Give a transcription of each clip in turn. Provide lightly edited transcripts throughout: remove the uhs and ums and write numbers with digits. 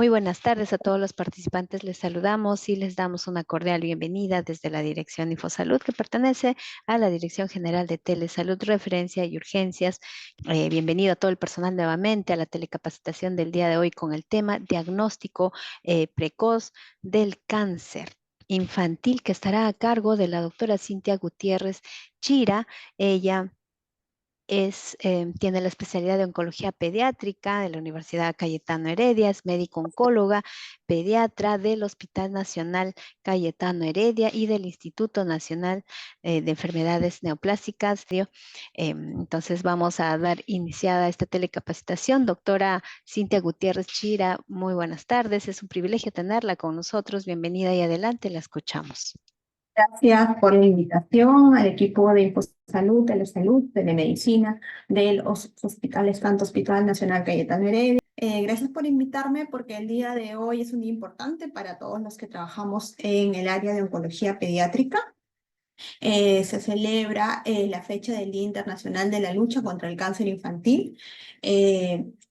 Muy buenas tardes a todos los participantes. Les saludamos y les damos una cordial bienvenida desde la Dirección Infosalud, que pertenece a la Dirección General de Telesalud, Referencia y Urgencias. Bienvenido a todo el personal nuevamente a la telecapacitación del día de hoy con el tema diagnóstico precoz del cáncer infantil, que estará a cargo de la doctora Cintia Gutiérrez Chira. Ella tiene la especialidad de oncología pediátrica de la Universidad Cayetano Heredia, es médico oncóloga, pediatra del Hospital Nacional Cayetano Heredia y del Instituto Nacional de Enfermedades Neoplásicas. Entonces vamos a dar iniciada esta telecapacitación. Doctora Cintia Gutiérrez Chira, muy buenas tardes, es un privilegio tenerla con nosotros. Bienvenida y adelante, la escuchamos. Gracias por la invitación al equipo de InfoSalud, Telesalud, Telemedicina, de los hospitales, tanto Hospital Nacional Cayetano Heredia. Gracias por invitarme porque el día de hoy es un día importante para todos los que trabajamos en el área de oncología pediátrica. Se celebra la fecha del Día Internacional de la Lucha contra el Cáncer Infantil.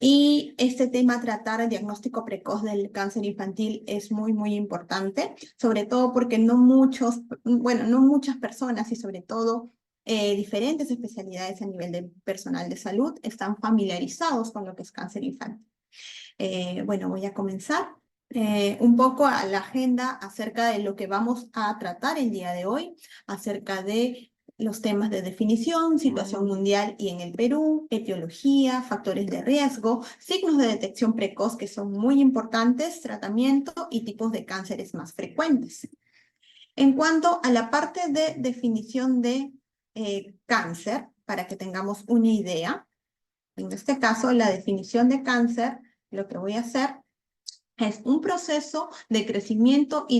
Y este tema, tratar el diagnóstico precoz del cáncer infantil, es muy importante, sobre todo porque no muchas personas y sobre todo diferentes especialidades a nivel de personal de salud están familiarizados con lo que es cáncer infantil. Voy a comenzar un poco a la agenda acerca de lo que vamos a tratar el día de hoy, acerca de los temas de definición, situación mundial y en el Perú, etiología, factores de riesgo, signos de detección precoz que son muy importantes, tratamiento y tipos de cánceres más frecuentes. En cuanto a la parte de definición de cáncer, para que tengamos una idea, en este caso la definición de cáncer, lo que voy a hacer es un proceso de crecimiento y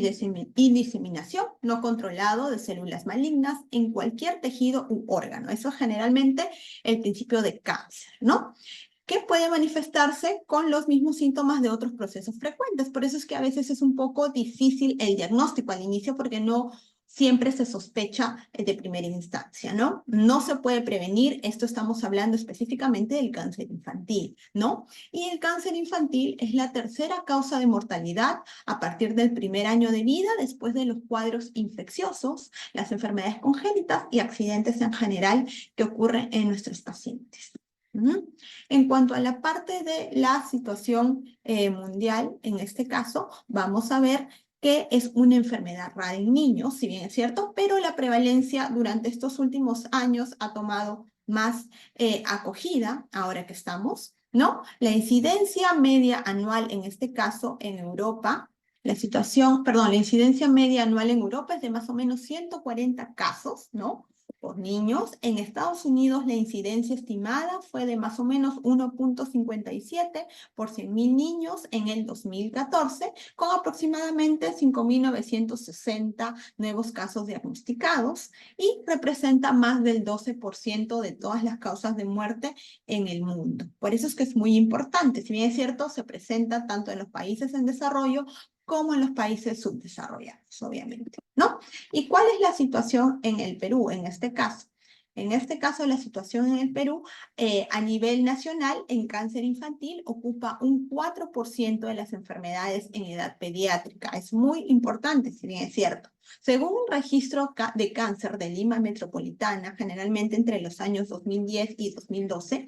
diseminación no controlado de células malignas en cualquier tejido u órgano. Eso es generalmente el principio de cáncer, ¿no? Que puede manifestarse con los mismos síntomas de otros procesos frecuentes. Por eso es que a veces es un poco difícil el diagnóstico al inicio, porque no siempre se sospecha de primera instancia, ¿no? No se puede prevenir, esto estamos hablando específicamente del cáncer infantil, ¿no? Y el cáncer infantil es la tercera causa de mortalidad a partir del primer año de vida, después de los cuadros infecciosos, las enfermedades congénitas y accidentes en general que ocurren en nuestros pacientes. En cuanto a la parte de la situación mundial, en este caso, vamos a ver que es una enfermedad rara en niños, si bien es cierto, pero la prevalencia durante estos últimos años ha tomado más acogida, ahora que estamos, ¿no? La incidencia media anual, en este caso, en Europa, la incidencia media anual en Europa es de más o menos 140 casos, ¿no? Por niños. En Estados Unidos la incidencia estimada fue de más o menos 1.57 por 100.000 niños en el 2014, con aproximadamente 5.960 nuevos casos diagnosticados y representa más del 12% de todas las causas de muerte en el mundo. Por eso es que es muy importante. Si bien es cierto, se presenta tanto en los países en desarrollo como en los países subdesarrollados, obviamente, ¿no? ¿Y cuál es la situación en el Perú en este caso? En este caso, la situación en el Perú a nivel nacional en cáncer infantil ocupa un 4% de las enfermedades en edad pediátrica. Es muy importante, si bien es cierto. Según un registro de cáncer de Lima Metropolitana, generalmente entre los años 2010 y 2012,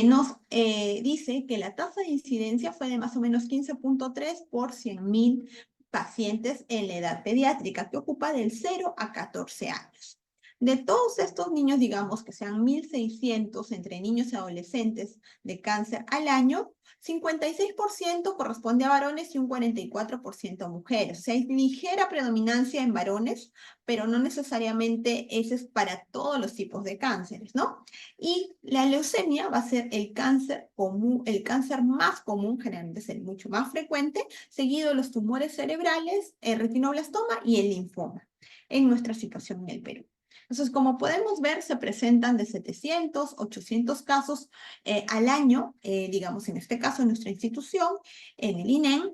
nos dice que la tasa de incidencia fue de más o menos 15.3 por 100.000 pacientes en la edad pediátrica, que ocupa del 0 a 14 años. De todos estos niños, digamos que sean 1.600 entre niños y adolescentes de cáncer al año, 56% corresponde a varones y un 44% a mujeres. O sea, hay ligera predominancia en varones, pero no necesariamente ese es para todos los tipos de cánceres, ¿no? Y la leucemia va a ser el cáncer común, el cáncer más común, generalmente es el mucho más frecuente, seguido de los tumores cerebrales, el retinoblastoma y el linfoma, en nuestra situación en el Perú. Entonces, como podemos ver, se presentan de 700, 800 casos al año, digamos en este caso en nuestra institución, en el INEM.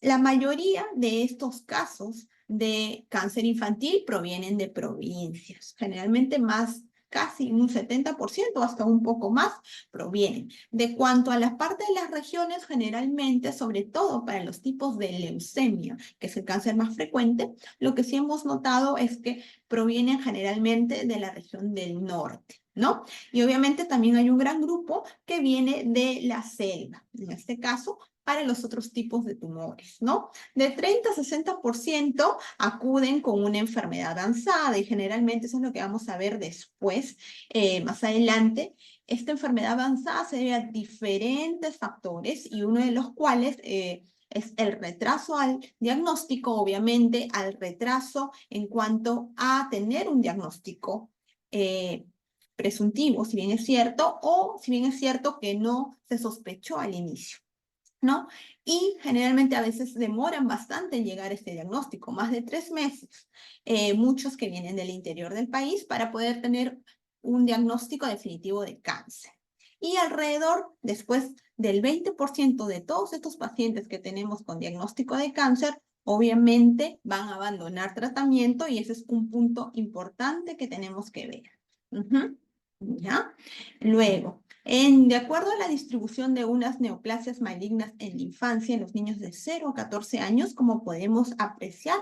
La mayoría de estos casos de cáncer infantil provienen de provincias, generalmente más casi un 70%, hasta un poco más, provienen. De cuanto a la parte de las regiones, generalmente, sobre todo para los tipos de leucemia, que es el cáncer más frecuente, lo que sí hemos notado es que provienen generalmente de la región del norte, ¿no? Y obviamente también hay un gran grupo que viene de la selva, en este caso, para los otros tipos de tumores, ¿no? De 30 a 60% acuden con una enfermedad avanzada y generalmente eso es lo que vamos a ver después, más adelante. Esta enfermedad avanzada se debe a diferentes factores y uno de los cuales es el retraso al diagnóstico, obviamente, al retraso en cuanto a tener un diagnóstico presuntivo, si bien es cierto, o si bien es cierto que no se sospechó al inicio, ¿no? Y generalmente a veces demoran bastante en llegar a este diagnóstico, más de 3 meses, muchos que vienen del interior del país para poder tener un diagnóstico definitivo de cáncer. Y alrededor, después del 20% de todos estos pacientes que tenemos con diagnóstico de cáncer, obviamente van a abandonar tratamiento y ese es un punto importante que tenemos que ver. ¿Ya? Luego, de acuerdo a la distribución de unas neoplasias malignas en la infancia, en los niños de 0 a 14 años, como podemos apreciar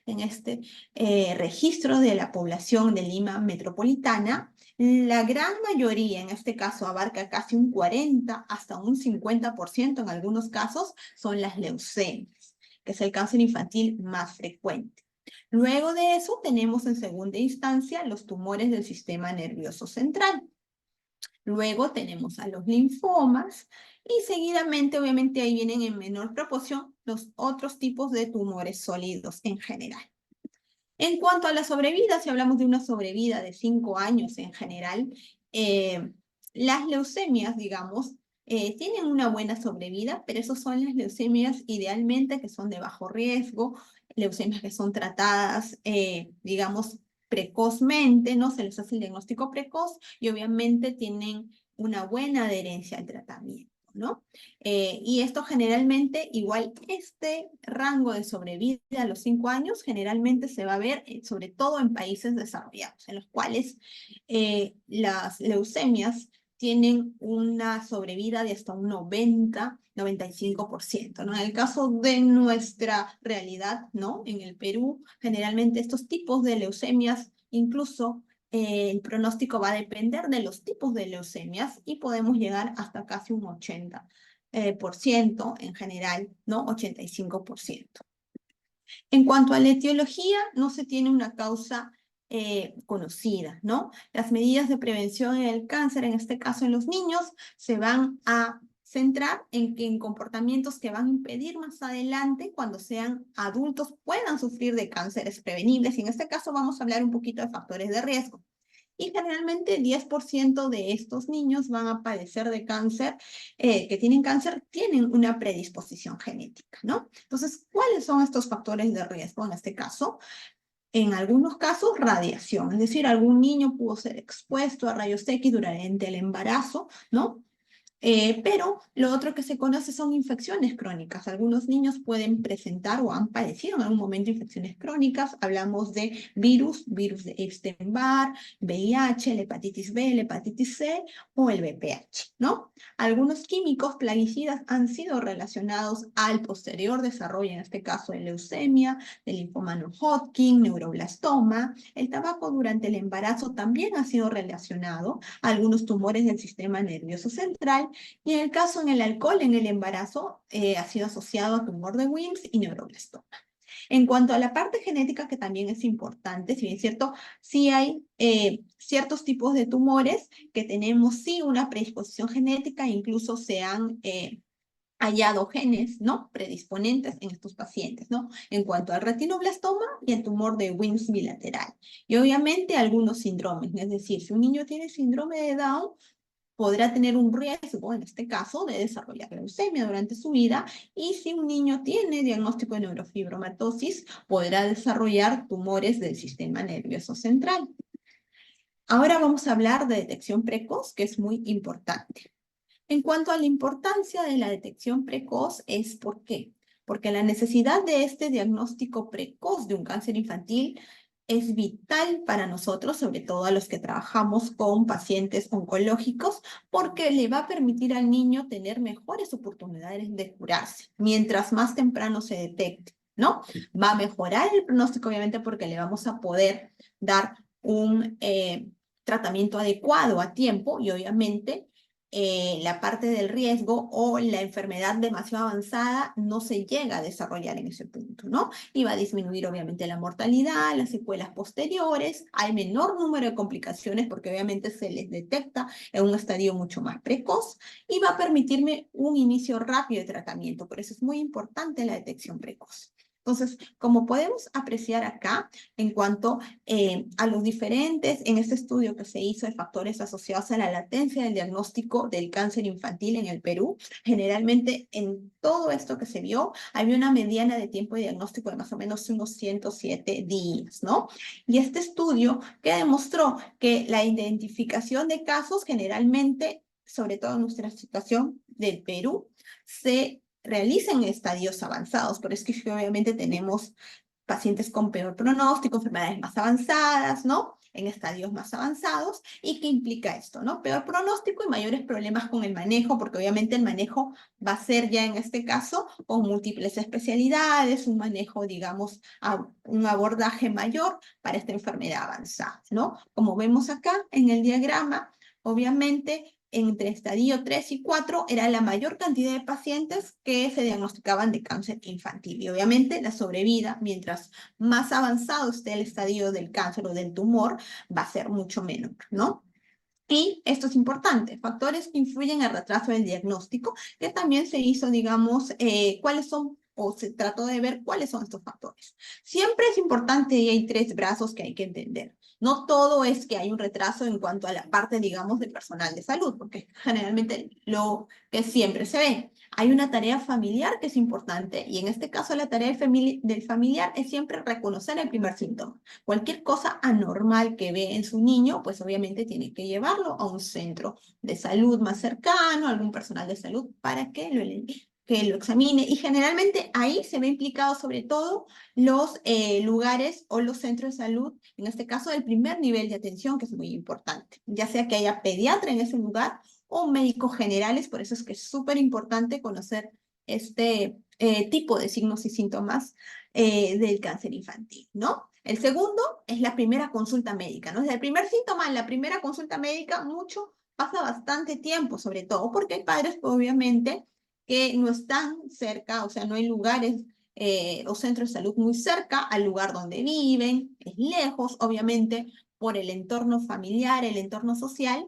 en este registro de la población de Lima metropolitana, la gran mayoría, en este caso abarca casi un 40 hasta un 50% en algunos casos, son las leucemias, que es el cáncer infantil más frecuente. Luego de eso tenemos en segunda instancia los tumores del sistema nervioso central. Luego tenemos a los linfomas y seguidamente, obviamente, ahí vienen en menor proporción los otros tipos de tumores sólidos en general. En cuanto a la sobrevida, si hablamos de una sobrevida de 5 años en general, las leucemias, digamos, tienen una buena sobrevida, pero esas son las leucemias idealmente que son de bajo riesgo, leucemias que son tratadas, digamos, precozmente, ¿no? Se les hace el diagnóstico precoz y obviamente tienen una buena adherencia al tratamiento, ¿no? Y esto generalmente, igual este rango de sobrevida a los 5 años, generalmente se va a ver sobre todo en países desarrollados, en los cuales las leucemias tienen una sobrevida de hasta un 90-95%, ¿no? En el caso de nuestra realidad, ¿no? En el Perú, generalmente estos tipos de leucemias, incluso el pronóstico va a depender de los tipos de leucemias y podemos llegar hasta casi un 80% en general, ¿no? 85%. En cuanto a la etiología, no se tiene una causa conocida, ¿no? Las medidas de prevención en el cáncer, en este caso en los niños, se van a centrar en comportamientos que van a impedir más adelante, cuando sean adultos, puedan sufrir de cánceres prevenibles. Y en este caso vamos a hablar un poquito de factores de riesgo. Y generalmente 10% de estos niños van a padecer de cáncer, que tienen cáncer, tienen una predisposición genética, ¿no? Entonces, ¿cuáles son estos factores de riesgo en este caso? En algunos casos, radiación, es decir, algún niño pudo ser expuesto a rayos X durante el embarazo, ¿no? Pero lo otro que se conoce son infecciones crónicas. Algunos niños pueden presentar o han padecido en algún momento infecciones crónicas. Hablamos de virus de Epstein-Barr, VIH, la hepatitis B, la hepatitis C o el VPH, ¿no? Algunos químicos plaguicidas han sido relacionados al posterior desarrollo, en este caso de leucemia, de linfoma no-Hodgkin, neuroblastoma. El tabaco durante el embarazo también ha sido relacionado a algunos tumores del sistema nervioso central. Y en el caso en el alcohol, en el embarazo, ha sido asociado a tumor de Wilms y neuroblastoma. En cuanto a la parte genética, que también es importante, si bien es cierto, sí hay ciertos tipos de tumores que tenemos sí una predisposición genética, incluso se han hallado genes, ¿no? Predisponentes en estos pacientes, ¿no? En cuanto al retinoblastoma y el tumor de Wilms bilateral. Y obviamente algunos síndromes, es decir, si un niño tiene síndrome de Down, podrá tener un riesgo, en este caso, de desarrollar leucemia durante su vida, y si un niño tiene diagnóstico de neurofibromatosis, podrá desarrollar tumores del sistema nervioso central. Ahora vamos a hablar de detección precoz, que es muy importante. En cuanto a la importancia de la detección precoz, es ¿por qué? Porque la necesidad de este diagnóstico precoz de un cáncer infantil es vital para nosotros, sobre todo a los que trabajamos con pacientes oncológicos, porque le va a permitir al niño tener mejores oportunidades de curarse, mientras más temprano se detecte, ¿no? Va a mejorar el pronóstico, obviamente, porque le vamos a poder dar un tratamiento adecuado a tiempo y obviamente la parte del riesgo o la enfermedad demasiado avanzada no se llega a desarrollar en ese punto, ¿no? Y va a disminuir obviamente la mortalidad, las secuelas posteriores, hay menor número de complicaciones porque obviamente se les detecta en un estadio mucho más precoz y va a permitirme un inicio rápido de tratamiento. Por eso es muy importante la detección precoz. Entonces, como podemos apreciar acá, en cuanto a los diferentes, en este estudio que se hizo de factores asociados a la latencia del diagnóstico del cáncer infantil en el Perú, generalmente en todo esto que se vio, había una mediana de tiempo de diagnóstico de más o menos unos 107 días, ¿no? Y este estudio que demostró que la identificación de casos generalmente, sobre todo en nuestra situación del Perú, se realiza en estadios avanzados, pero es que obviamente tenemos pacientes con peor pronóstico, enfermedades más avanzadas, ¿no? En estadios más avanzados. ¿Y qué implica esto, no? Peor pronóstico y mayores problemas con el manejo, porque obviamente el manejo va a ser ya en este caso con múltiples especialidades, un manejo, digamos, un abordaje mayor para esta enfermedad avanzada, ¿no? Como vemos acá en el diagrama, obviamente entre estadio 3 y 4 era la mayor cantidad de pacientes que se diagnosticaban de cáncer infantil. Y obviamente la sobrevida, mientras más avanzado esté el estadio del cáncer o del tumor, va a ser mucho menor, ¿no? Y esto es importante, factores que influyen al retraso del diagnóstico, que también se hizo, digamos, cuáles son, o se trató de ver cuáles son estos factores. Siempre es importante y hay tres brazos que hay que entender. No todo es que hay un retraso en cuanto a la parte, digamos, del personal de salud, porque generalmente lo que siempre se ve. Hay una tarea familiar que es importante y en este caso la tarea del familiar es siempre reconocer el primer síntoma. Cualquier cosa anormal que ve en su niño, pues obviamente tiene que llevarlo a un centro de salud más cercano, algún personal de salud, para que lo examine. Y generalmente ahí se ve implicado sobre todo los lugares o los centros de salud, en este caso del primer nivel de atención, que es muy importante, ya sea que haya pediatra en ese lugar o médicos generales, por eso es que es súper importante conocer este tipo de signos y síntomas del cáncer infantil, ¿no? El segundo es la primera consulta médica, ¿no? Desde el primer síntoma, en la primera consulta médica, pasa bastante tiempo, sobre todo porque hay padres, obviamente, que no están cerca, o sea, no hay lugares o centros de salud muy cerca al lugar donde viven, es lejos, obviamente, por el entorno familiar, el entorno social,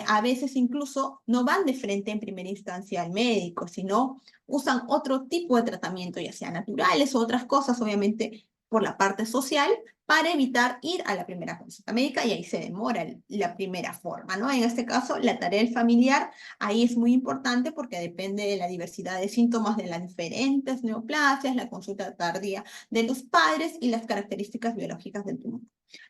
a veces incluso no van de frente en primera instancia al médico, sino usan otro tipo de tratamiento, ya sea naturales o otras cosas, obviamente por la parte social, para evitar ir a la primera consulta médica y ahí se demora la primera forma, ¿no? En este caso, la tarea del familiar ahí es muy importante porque depende de la diversidad de síntomas de las diferentes neoplasias, la consulta tardía de los padres y las características biológicas del tumor.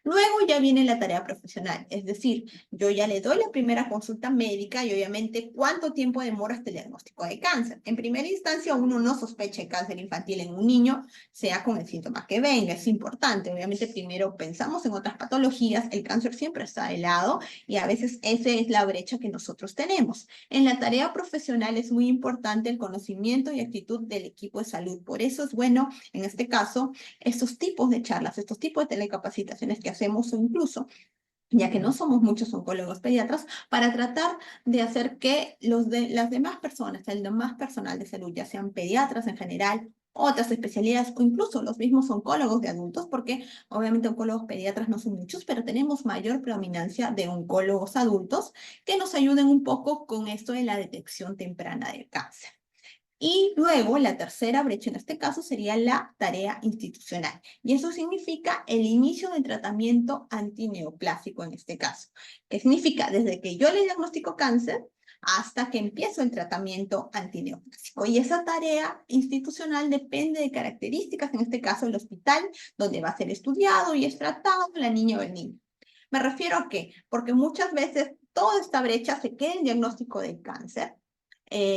Luego ya viene la tarea profesional, es decir, yo ya le doy la primera consulta médica y obviamente cuánto tiempo demora este diagnóstico de cáncer. En primera instancia, uno no sospecha de cáncer infantil en un niño, sea con el síntoma que venga, es importante. Obviamente primero pensamos en otras patologías, el cáncer siempre está de lado y a veces esa es la brecha que nosotros tenemos. En la tarea profesional es muy importante el conocimiento y actitud del equipo de salud. Por eso es bueno, en este caso, estos tipos de charlas, estos tipos de telecapacitaciones que hacemos o incluso ya que no somos muchos oncólogos pediatras, para tratar de hacer que las demás personas, el demás personal de salud, ya sean pediatras en general, otras especialidades o incluso los mismos oncólogos de adultos, porque obviamente oncólogos pediatras no son muchos, pero tenemos mayor predominancia de oncólogos adultos que nos ayuden un poco con esto de la detección temprana del cáncer. Y luego la tercera brecha en este caso sería la tarea institucional. Y eso significa el inicio del tratamiento antineoplásico en este caso. ¿Qué significa? Desde que yo le diagnostico cáncer hasta que empiezo el tratamiento antineoplásico. Y esa tarea institucional depende de características, en este caso el hospital, donde va a ser estudiado y es tratado la niña o el niño. Me refiero a qué? Porque muchas veces toda esta brecha se queda en diagnóstico del cáncer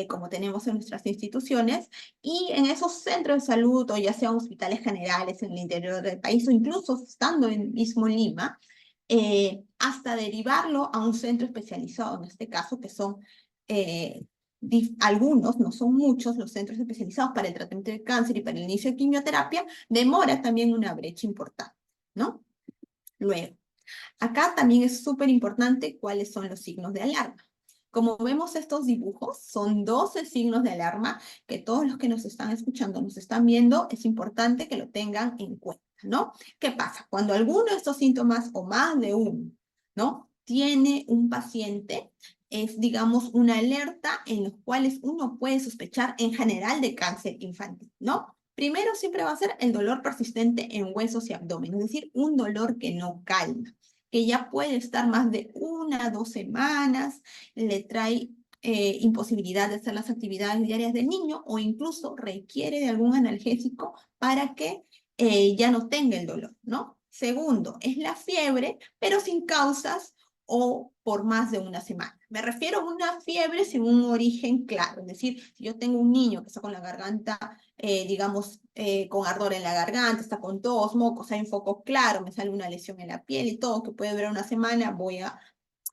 como tenemos en nuestras instituciones, y en esos centros de salud, o ya sean hospitales generales en el interior del país, o incluso estando en mismo Lima, hasta derivarlo a un centro especializado, en este caso, que son eh, algunos, no son muchos, los centros especializados para el tratamiento del cáncer y para el inicio de quimioterapia, demora también una brecha importante, ¿no? Luego, acá también es súper importante cuáles son los signos de alarma. Como vemos estos dibujos, son 12 signos de alarma que todos los que nos están escuchando, nos están viendo, es importante que lo tengan en cuenta, ¿no? ¿Qué pasa? Cuando alguno de estos síntomas, o más de uno, ¿no? Tiene un paciente, es, digamos, una alerta en los cuales uno puede sospechar en general de cáncer infantil, ¿no? Primero siempre va a ser el dolor persistente en huesos y abdomen, es decir, un dolor que no calma, que ya puede estar más de 1 a 2 semanas, le trae imposibilidad de hacer las actividades diarias del niño o incluso requiere de algún analgésico para que ya no tenga el dolor, ¿no? Segundo, es la fiebre, pero sin causas o por más de 1 semana. Me refiero a una fiebre sin un origen claro, es decir, si yo tengo un niño que está con la garganta, digamos, con ardor en la garganta, está con tos, mocos, hay un foco claro, me sale una lesión en la piel y todo, que puede durar 1 semana, voy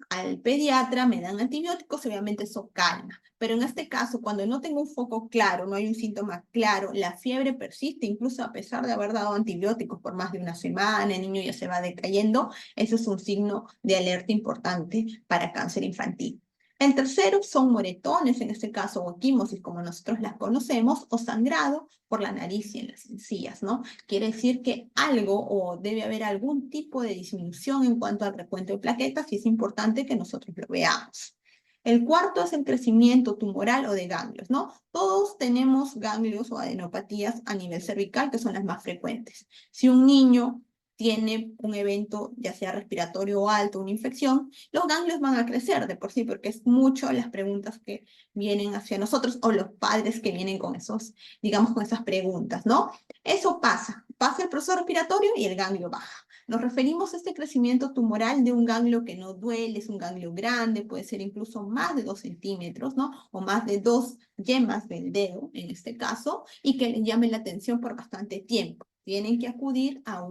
al pediatra, me dan antibióticos, obviamente eso calma. Pero en este caso, cuando no tengo un foco claro, no hay un síntoma claro, la fiebre persiste, incluso a pesar de haber dado antibióticos por más de 1 semana, el niño ya se va decayendo, eso es un signo de alerta importante para cáncer infantil. El tercero son moretones, en este caso, o equimosis, como nosotros las conocemos, o sangrado por la nariz y en las encías, ¿no? Quiere decir que algo o debe haber algún tipo de disminución en cuanto al recuento de plaquetas y es importante que nosotros lo veamos. El cuarto es el crecimiento tumoral o de ganglios, ¿no? Todos tenemos ganglios o adenopatías a nivel cervical, que son las más frecuentes. Si un niño tiene un evento, ya sea respiratorio o alto, una infección, los ganglios van a crecer de por sí, porque es mucho las preguntas que vienen hacia nosotros o los padres que vienen con esos, digamos, con esas preguntas, ¿no? Eso pasa el proceso respiratorio y el ganglio baja. Nos referimos a este crecimiento tumoral de un ganglio que no duele, es un ganglio grande, puede ser incluso más de 2 centímetros, ¿no? O más de 2 yemas del dedo, en este caso, y que le llame la atención por bastante tiempo. Tienen que acudir a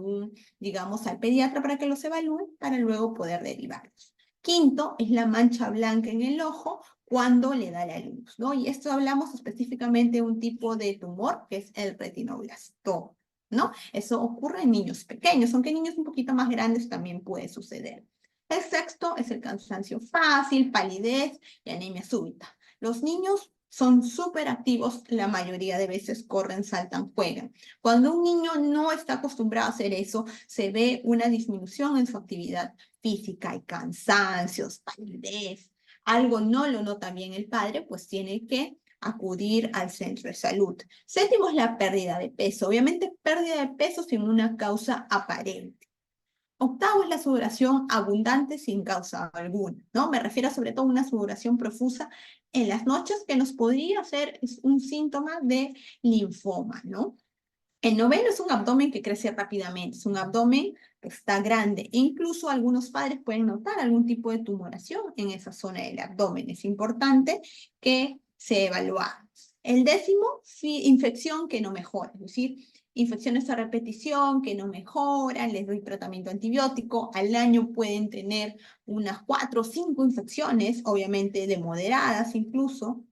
digamos, al pediatra para que los evalúe, para luego poder derivarlos. Quinto es la mancha blanca en el ojo cuando le da la luz, ¿no? Y esto hablamos específicamente de un tipo de tumor que es el retinoblastoma, ¿no? Eso ocurre en niños pequeños, aunque en niños un poquito más grandes también puede suceder. El sexto es el cansancio fácil, palidez y anemia súbita. Los niños son súper activos, la mayoría de veces corren, saltan, juegan. Cuando un niño no está acostumbrado a hacer eso, se ve una disminución en su actividad física, hay cansancios, palidez, algo no lo nota bien el padre, pues tiene que acudir al centro de salud. Séptimo es la pérdida de peso. Obviamente, pérdida de peso sin una causa aparente. Octavo es la sudoración abundante sin causa alguna, ¿no? Me refiero sobre todo a una sudoración profusa en las noches que nos podría ser un síntoma de linfoma, ¿no? El noveno es un abdomen que crece rápidamente, es un abdomen que está grande e incluso algunos padres pueden notar algún tipo de tumoración en esa zona del abdomen. Es importante que se evalúe. El décimo, infección que no mejora, es decir, infecciones a repetición que no mejoran, les doy tratamiento antibiótico, al año pueden tener unas 4 o 5 infecciones, obviamente de moderadas incluso,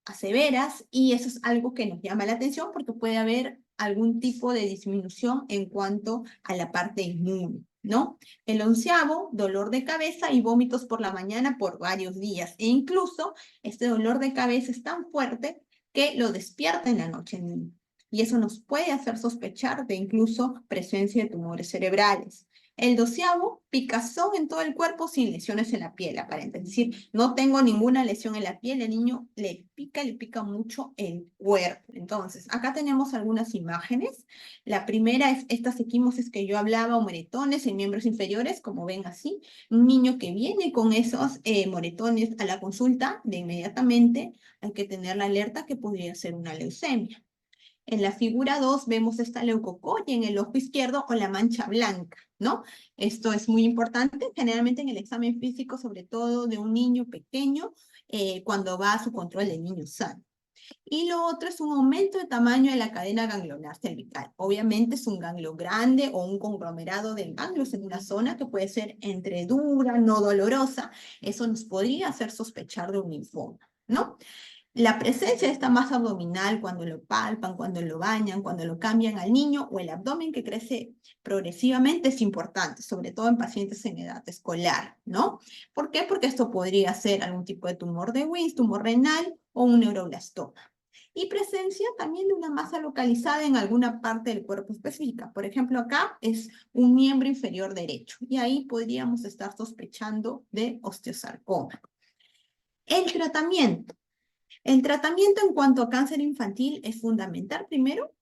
a severas, y eso es algo que nos llama la atención porque puede haber algún tipo de disminución en cuanto a la parte inmune, ¿no? El onceavo, dolor de cabeza y vómitos por la mañana por varios días, e incluso este dolor de cabeza es tan fuerte que lo despierta en la noche el niño. Y eso nos puede hacer sospechar de incluso presencia de tumores cerebrales. El doceavo, picazón en todo el cuerpo sin lesiones en la piel aparente. Es decir, no tengo ninguna lesión en la piel, el niño le pica mucho el cuerpo. Entonces, acá tenemos algunas imágenes. La primera es estas equimosis que yo hablaba, o moretones en miembros inferiores, como ven así. Un niño que viene con esos moretones a la consulta, de inmediatamente hay que tener la alerta que podría ser una leucemia. En la figura 2 vemos esta leucocoria en el ojo izquierdo o la mancha blanca, ¿no? Esto es muy importante, generalmente en el examen físico, sobre todo de un niño pequeño, cuando va a su control de niño sano. Y lo otro es un aumento de tamaño de la cadena ganglionar cervical. Obviamente es un ganglio grande o un conglomerado de ganglios en una zona que puede ser entre dura, no dolorosa. Eso nos podría hacer sospechar de un linfoma, ¿no? La presencia de esta masa abdominal cuando lo palpan, cuando lo bañan, cuando lo cambian al niño o el abdomen que crece progresivamente es importante, sobre todo en pacientes en edad escolar, ¿no? ¿Por qué? Porque esto podría ser algún tipo de tumor de Wills, tumor renal o un neuroblastoma. Y presencia también de una masa localizada en alguna parte del cuerpo específica. Por ejemplo, acá es un miembro inferior derecho y ahí podríamos estar sospechando de osteosarcoma. El tratamiento. El tratamiento en cuanto a cáncer infantil es fundamental, primero,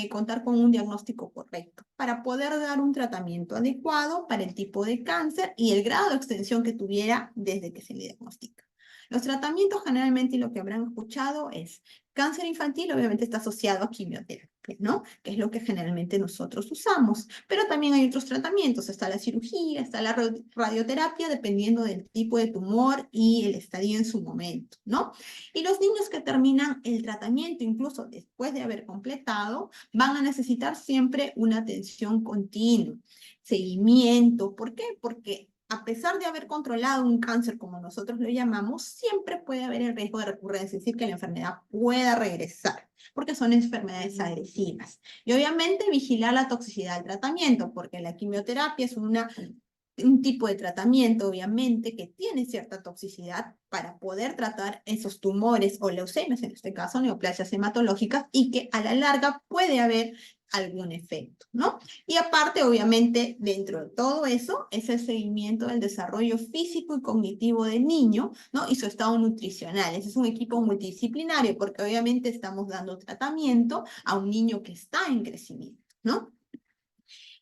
contar con un diagnóstico correcto para poder dar un tratamiento adecuado para el tipo de cáncer y el grado de extensión que tuviera desde que se le diagnostica. Los tratamientos generalmente, y lo que habrán escuchado, es cáncer infantil, obviamente está asociado a quimioterapia, ¿no? Que es lo que generalmente nosotros usamos. Pero también hay otros tratamientos, está la cirugía, está la radioterapia, dependiendo del tipo de tumor y el estadio en su momento, ¿no? Y los niños que terminan el tratamiento, incluso después de haber completado, van a necesitar siempre una atención continua, seguimiento. ¿Por qué? Porque a pesar de haber controlado un cáncer, como nosotros lo llamamos, siempre puede haber el riesgo de recurrencia, es decir, que la enfermedad pueda regresar, porque son enfermedades agresivas. Y obviamente vigilar la toxicidad del tratamiento, porque la quimioterapia es un tipo de tratamiento, obviamente, que tiene cierta toxicidad para poder tratar esos tumores o leucemias, en este caso neoplasias hematológicas, y que a la larga puede haber algún efecto, ¿no? Y aparte, obviamente, dentro de todo eso, es el seguimiento del desarrollo físico y cognitivo del niño, ¿no? Y su estado nutricional. Ese es un equipo multidisciplinario, porque obviamente estamos dando tratamiento a un niño que está en crecimiento, ¿no?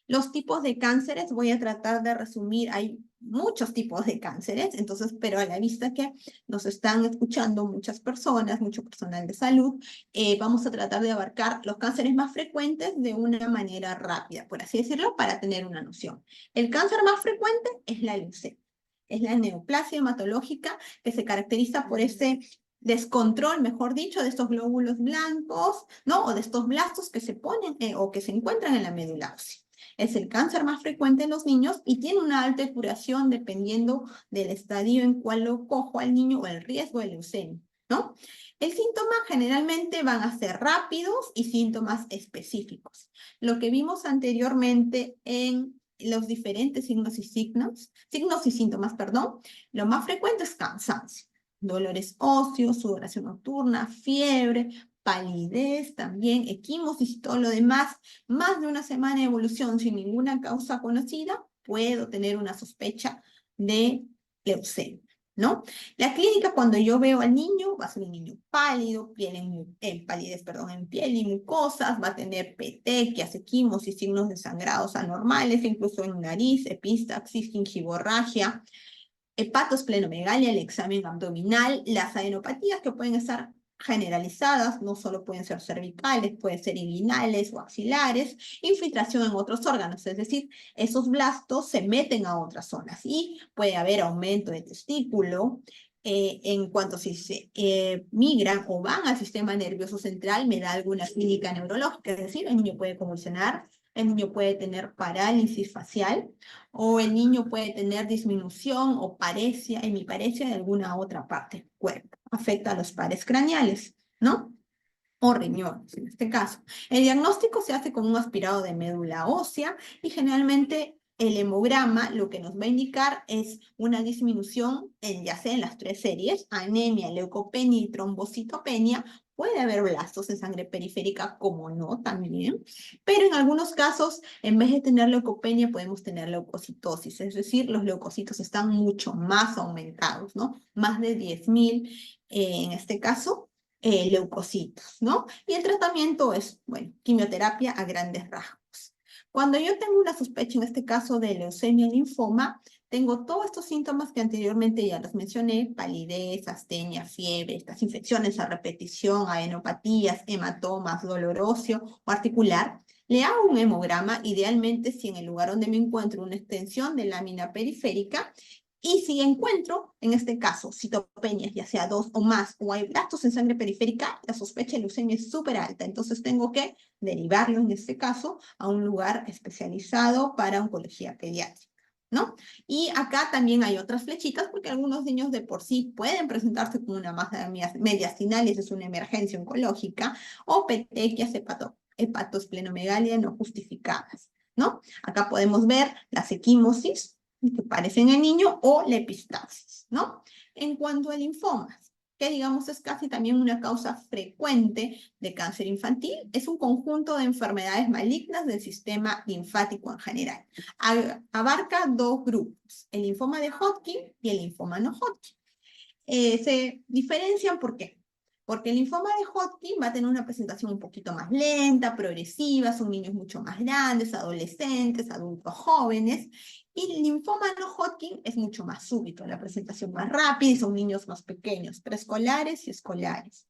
Los tipos de cánceres, voy a tratar de resumir, hay muchos tipos de cánceres, entonces, pero a la vista que nos están escuchando muchas personas, mucho personal de salud, vamos a tratar de abarcar los cánceres más frecuentes de una manera rápida, por así decirlo, para tener una noción. El cáncer más frecuente es la leucemia, es la neoplasia hematológica que se caracteriza por ese descontrol, mejor dicho, de estos glóbulos blancos, ¿no? O de estos blastos que se ponen o que se encuentran en la médula ósea. Es el cáncer más frecuente en los niños y tiene una alta curación dependiendo del estadio en cual lo cojo al niño o el riesgo de leucemia, ¿no? El síntoma generalmente van a ser rápidos y síntomas específicos. Lo que vimos anteriormente en los diferentes signos y síntomas, perdón, lo más frecuente es cansancio, dolores óseos, sudoración nocturna, fiebre, palidez también, equimosis y todo lo demás, más de una semana de evolución sin ninguna causa conocida, puedo tener una sospecha de leucemia, ¿no? La clínica, cuando yo veo al niño, va a ser un niño pálido, palidez, perdón, en piel y mucosas, va a tener petequias, equimosis, signos de sangrados anormales, incluso en nariz, epistaxis, gingivorragia, hepatosplenomegalia, el examen abdominal, las adenopatías que pueden estar generalizadas, no solo pueden ser cervicales, pueden ser inguinales o axilares, infiltración en otros órganos, es decir, esos blastos se meten a otras zonas y puede haber aumento de testículo. En cuanto si se migran o van al sistema nervioso central, me da alguna clínica neurológica, es decir, el niño puede convulsionar, el niño puede tener parálisis facial, o el niño puede tener disminución o paresia, hemiparesia de alguna otra parte del cuerpo. Afecta a los pares craneales, ¿no? O riñones, en este caso. El diagnóstico se hace con un aspirado de médula ósea y generalmente el hemograma lo que nos va a indicar es una disminución ya sea en las tres series, anemia, leucopenia y trombocitopenia. Puede haber blastos en sangre periférica, como no, también. Pero en algunos casos, en vez de tener leucopenia, podemos tener leucocitosis. Es decir, los leucocitos están mucho más aumentados, ¿no? Más de 10.000 en este caso leucocitos, ¿no? Y el tratamiento es, bueno, quimioterapia a grandes rasgos. Cuando yo tengo una sospecha, en este caso de leucemia linfoma, tengo todos estos síntomas que anteriormente ya los mencioné, palidez, astenia, fiebre, estas infecciones a repetición, adenopatías, hematomas, dolor óseo o articular. Le hago un hemograma, idealmente si en el lugar donde me encuentro una extensión de lámina periférica, Y si encuentro, en este caso, citopenias, ya sea 2 o más, o hay blastos en sangre periférica, la sospecha de leucemia es súper alta. Entonces tengo que derivarlo, en este caso, a un lugar especializado para oncología pediátrica, ¿no? Y acá también hay otras flechitas, porque algunos niños de por sí pueden presentarse con una masa mediastinal, y eso es una emergencia oncológica, o petequias hepatosplenomegalia no justificadas, ¿no? Acá podemos ver la equimosis, que aparece en el niño, o la epistaxis, ¿no? En cuanto a linfomas, que digamos es casi también una causa frecuente de cáncer infantil, es un conjunto de enfermedades malignas del sistema linfático en general. Abarca dos grupos, el linfoma de Hodgkin y el linfoma no Hodgkin. Se diferencian, ¿por qué? Porque el linfoma de Hodgkin va a tener una presentación un poquito más lenta, progresiva, son niños mucho más grandes, adolescentes, adultos jóvenes, y el linfoma no Hodgkin es mucho más súbito, la presentación más rápida, y son niños más pequeños, preescolares y escolares.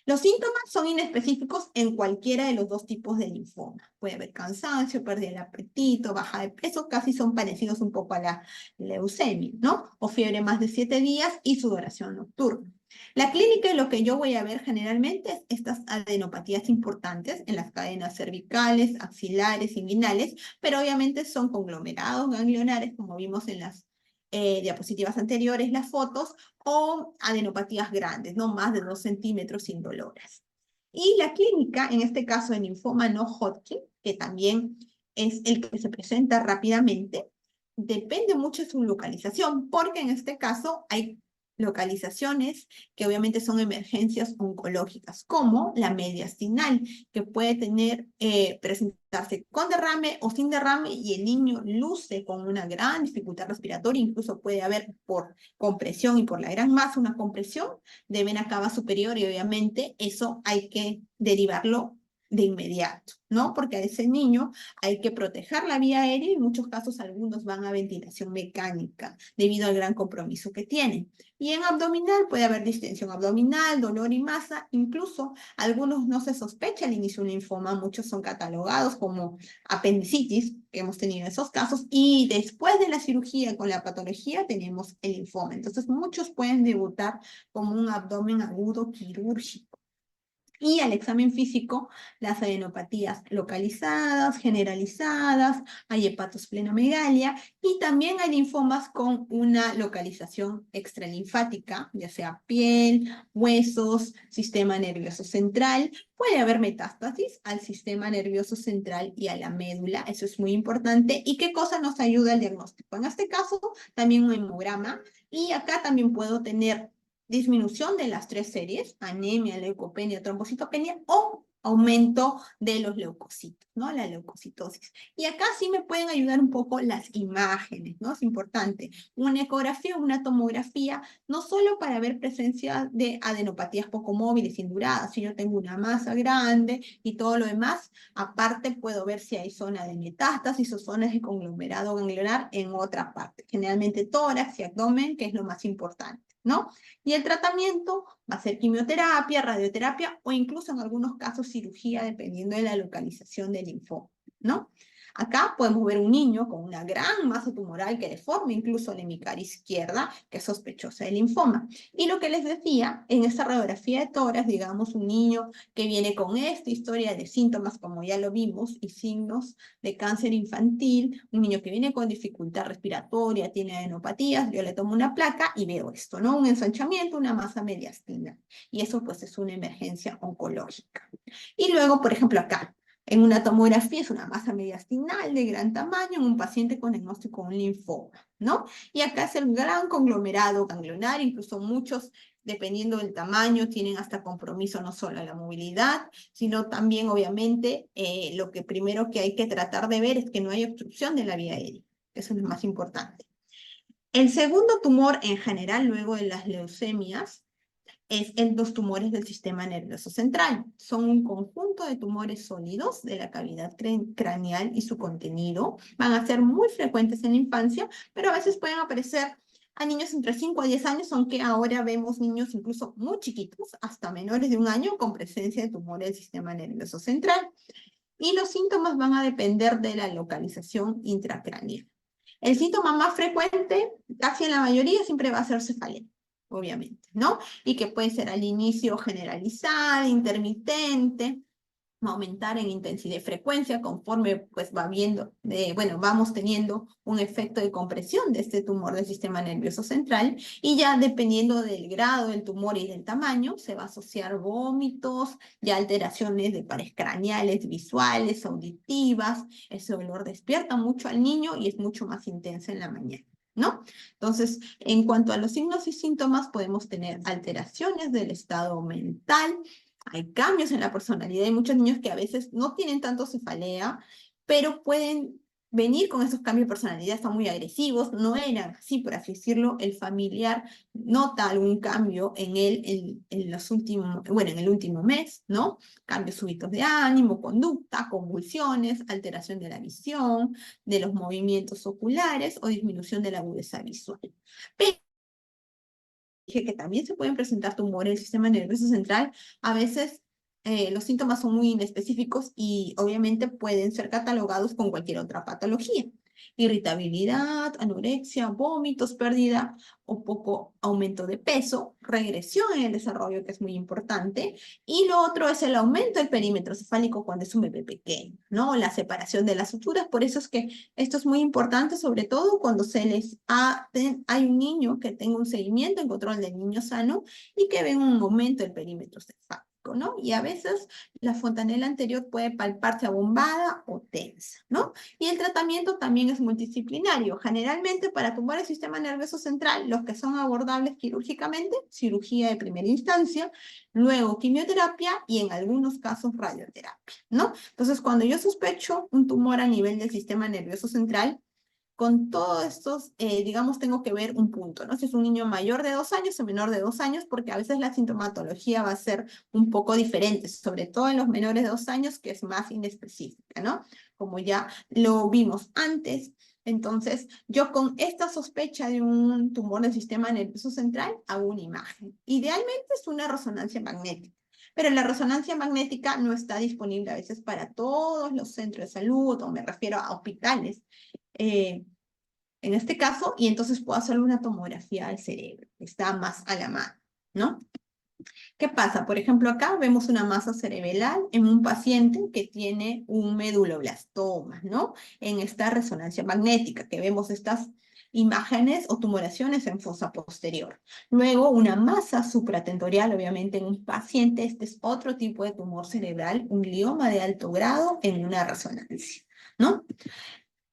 Los síntomas son inespecíficos en cualquiera de los dos tipos de linfoma. Puede haber cansancio, pérdida del apetito, baja de peso, casi son parecidos un poco a la leucemia, ¿no? O fiebre más de 7 días y sudoración nocturna. La clínica, lo que yo voy a ver generalmente es estas adenopatías importantes en las cadenas cervicales, axilares, inguinales, pero obviamente son conglomerados ganglionares, como vimos en las diapositivas anteriores, las fotos, o adenopatías grandes, no más de 2 centímetros indoloras. Y la clínica, en este caso el linfoma no Hodgkin, que también es el que se presenta rápidamente, depende mucho de su localización, porque en este caso hay localizaciones que obviamente son emergencias oncológicas, como la mediastinal, que puede presentarse con derrame o sin derrame, y el niño luce con una gran dificultad respiratoria, incluso puede haber por compresión y por la gran masa una compresión de vena cava superior, y obviamente eso hay que derivarlo de inmediato, ¿no? Porque a ese niño hay que proteger la vía aérea, y en muchos casos algunos van a ventilación mecánica debido al gran compromiso que tienen. Y en abdominal puede haber distensión abdominal, dolor y masa, incluso algunos no se sospecha al inicio un linfoma, muchos son catalogados como apendicitis, que hemos tenido esos casos, y después de la cirugía con la patología tenemos el linfoma. Entonces muchos pueden debutar como un abdomen agudo quirúrgico. Y al examen físico, las adenopatías localizadas, generalizadas, hay hepatosplenomegalia, y también hay linfomas con una localización extralinfática, ya sea piel, huesos, sistema nervioso central. Puede haber metástasis al sistema nervioso central y a la médula, eso es muy importante. ¿Y qué cosa nos ayuda al diagnóstico? En este caso, también un hemograma, y acá también puedo tener disminución de las 3 series, anemia, leucopenia, trombocitopenia, o aumento de los leucocitos, ¿no? La leucocitosis. Y acá sí me pueden ayudar un poco las imágenes, ¿no? Es importante. Una ecografía o una tomografía, no solo para ver presencia de adenopatías poco móviles, induradas, si yo tengo una masa grande y todo lo demás, aparte puedo ver si hay zona de metástasis o zonas de conglomerado ganglionar en otra parte. Generalmente tórax y abdomen, que es lo más importante, ¿no? Y el tratamiento va a ser quimioterapia, radioterapia, o incluso en algunos casos cirugía, dependiendo de la localización del linfoma, ¿no? Acá podemos ver un niño con una gran masa tumoral que deforma incluso la hemicara izquierda, que es sospechosa de linfoma. Y lo que les decía, en esta radiografía de tórax, digamos, un niño que viene con esta historia de síntomas, como ya lo vimos, y signos de cáncer infantil, un niño que viene con dificultad respiratoria, tiene adenopatías, yo le tomo una placa y veo esto, ¿no? Un ensanchamiento, una masa mediastina. Y eso pues es una emergencia oncológica. Y luego, por ejemplo, acá, en una tomografía es una masa mediastinal de gran tamaño en un paciente con diagnóstico de un linfoma, ¿no? Y acá es el gran conglomerado ganglionar, incluso muchos, dependiendo del tamaño, tienen hasta compromiso no solo a la movilidad, sino también, obviamente, lo que primero que hay que tratar de ver es que no haya obstrucción de la vía aérea. Eso es lo más importante. El segundo tumor en general, luego de las leucemias, es en los tumores del sistema nervioso central. Son un conjunto de tumores sólidos de la cavidad craneal y su contenido. Van a ser muy frecuentes en la infancia, pero a veces pueden aparecer a niños entre 5 a 10 años, aunque ahora vemos niños incluso muy chiquitos, hasta menores de 1 año, con presencia de tumores del sistema nervioso central. Y los síntomas van a depender de la localización intracraneal. El síntoma más frecuente, casi en la mayoría, siempre va a ser cefalea, obviamente, ¿no? Y que puede ser al inicio generalizada, intermitente, va a aumentar en intensidad y frecuencia conforme pues va viendo, bueno, vamos teniendo un efecto de compresión de este tumor del sistema nervioso central y ya dependiendo del grado del tumor y del tamaño se va a asociar vómitos, ya alteraciones de pares craneales, visuales, auditivas. Ese dolor despierta mucho al niño y es mucho más intenso en la mañana, ¿no? Entonces, en cuanto a los signos y síntomas, podemos tener alteraciones del estado mental, hay cambios en la personalidad. Hay muchos niños que a veces no tienen tanto cefalea, pero pueden venir con esos cambios de personalidad, están muy agresivos, no eran así, por así decirlo. El familiar nota algún cambio en él en los últimos, bueno, en el último mes, ¿no? Cambios súbitos de ánimo, conducta, convulsiones, alteración de la visión, de los movimientos oculares o disminución de la agudeza visual. Pero dije que también se pueden presentar tumores del sistema nervioso central. A veces los síntomas son muy inespecíficos y obviamente pueden ser catalogados con cualquier otra patología. Irritabilidad, anorexia, vómitos, pérdida o poco aumento de peso, regresión en el desarrollo, que es muy importante, y lo otro es el aumento del perímetro cefálico cuando es un bebé pequeño, ¿no? La separación de las suturas. Por eso es que esto es muy importante, sobre todo cuando hay un niño que tenga un seguimiento en control del niño sano y que ve un aumento del perímetro cefálico, ¿no? Y a veces la fontanela anterior puede palparse abombada o tensa, ¿no? Y el tratamiento también es multidisciplinario. Generalmente para tumbar el sistema nervioso central, los que son abordables quirúrgicamente, cirugía de primera instancia, luego quimioterapia y en algunos casos radioterapia, ¿no? Entonces, cuando yo sospecho un tumor a nivel del sistema nervioso central, con todos estos, digamos, tengo que ver un punto, ¿no? Si es un niño mayor de 2 años o menor de 2 años, porque a veces la sintomatología va a ser un poco diferente, sobre todo en los menores de 2 años, que es más inespecífica, ¿no? Como ya lo vimos antes. Entonces, yo con esta sospecha de un tumor del sistema nervioso central, hago una imagen. Idealmente es una resonancia magnética. Pero la resonancia magnética no está disponible a veces para todos los centros de salud, o me refiero a hospitales. Eh, en este caso, y entonces puedo hacerle una tomografía al cerebro, está más a la mano, ¿no? ¿Qué pasa? Por ejemplo, acá vemos una masa cerebral en un paciente que tiene un meduloblastoma, ¿no? En esta resonancia magnética, que vemos estas imágenes o tumoraciones en fosa posterior. Luego, una masa supratentorial, obviamente, en un paciente, este es otro tipo de tumor cerebral, un glioma de alto grado en una resonancia, ¿no?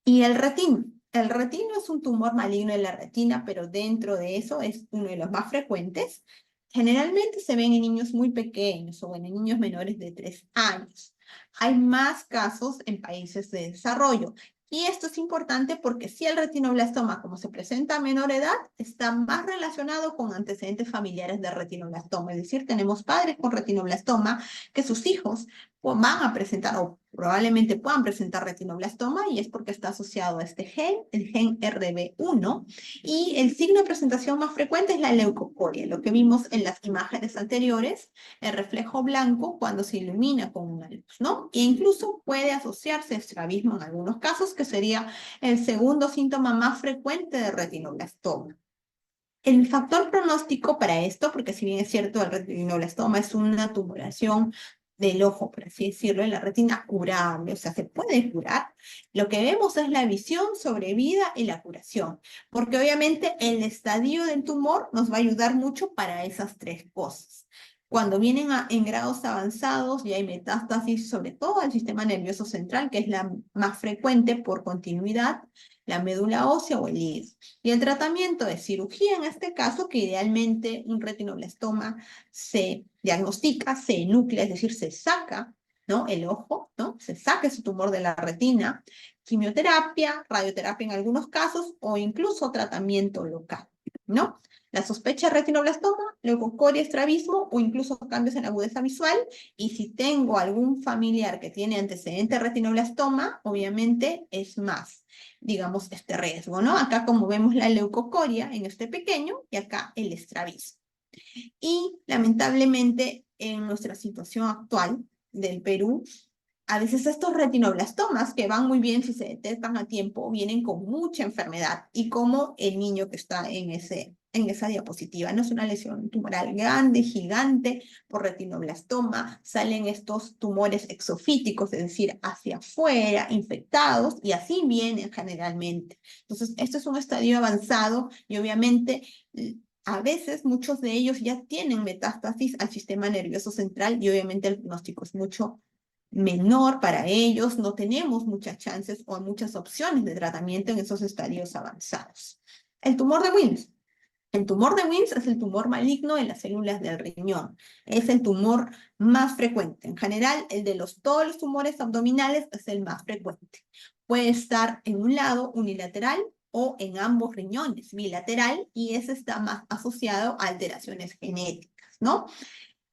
Y el retino. El retino es un tumor maligno en la retina, pero dentro de eso es uno de los más frecuentes. Generalmente se ven en niños muy pequeños o en niños menores de 3 años. Hay más casos en países de desarrollo. Y esto es importante porque si el retinoblastoma, como se presenta a menor edad, está más relacionado con antecedentes familiares de retinoblastoma. Es decir, tenemos padres con retinoblastoma que sus hijos van a presentar o probablemente puedan presentar retinoblastoma y es porque está asociado a este gen, el gen RB1, y el signo de presentación más frecuente es la leucocoria, lo que vimos en las imágenes anteriores, el reflejo blanco cuando se ilumina con una luz, ¿no? E incluso puede asociarse a estrabismo en algunos casos, que sería el segundo síntoma más frecuente de retinoblastoma. El factor pronóstico para esto, porque si bien es cierto, el retinoblastoma es una tumoración del ojo, por así decirlo, en la retina curable, o sea, se puede curar. Lo que vemos es la visión, sobrevida y la curación, porque obviamente el estadio del tumor nos va a ayudar mucho para esas tres cosas. Cuando vienen en grados avanzados y hay metástasis, sobre todo al sistema nervioso central, que es la más frecuente por continuidad, la médula ósea o el hígado. Y el tratamiento de cirugía, en este caso, que idealmente un retinoblastoma se diagnostica, se enúclea, es decir, se saca, ¿no? El ojo, ¿no? Se saca ese tumor de la retina, quimioterapia, radioterapia en algunos casos, o incluso tratamiento local, ¿no? La sospecha de retinoblastoma, leucocoria, estrabismo o incluso cambios en la agudeza visual. Y si tengo algún familiar que tiene antecedente de retinoblastoma, obviamente es más, digamos, este riesgo, ¿no? Acá como vemos la leucocoria en este pequeño y acá el estrabismo. Y lamentablemente en nuestra situación actual del Perú, A veces estos retinoblastomas, que van muy bien si se detectan a tiempo, vienen con mucha enfermedad, y como el niño que está en esa diapositiva, no es una lesión tumoral grande, gigante, por retinoblastoma, salen estos tumores exofíticos, es decir, hacia afuera, infectados, y así vienen generalmente. Entonces, esto es un estadio avanzado, y obviamente a veces muchos de ellos ya tienen metástasis al sistema nervioso central, y obviamente el diagnóstico es mucho menor para ellos. No tenemos muchas chances o muchas opciones de tratamiento en esos estadios avanzados. El tumor de Wilms. El tumor de Wilms es el tumor maligno de las células del riñón. Es el tumor más frecuente. En general, el de todos los tumores abdominales es el más frecuente. Puede estar en un lado unilateral o en ambos riñones bilateral, y ese está más asociado a alteraciones genéticas, ¿no?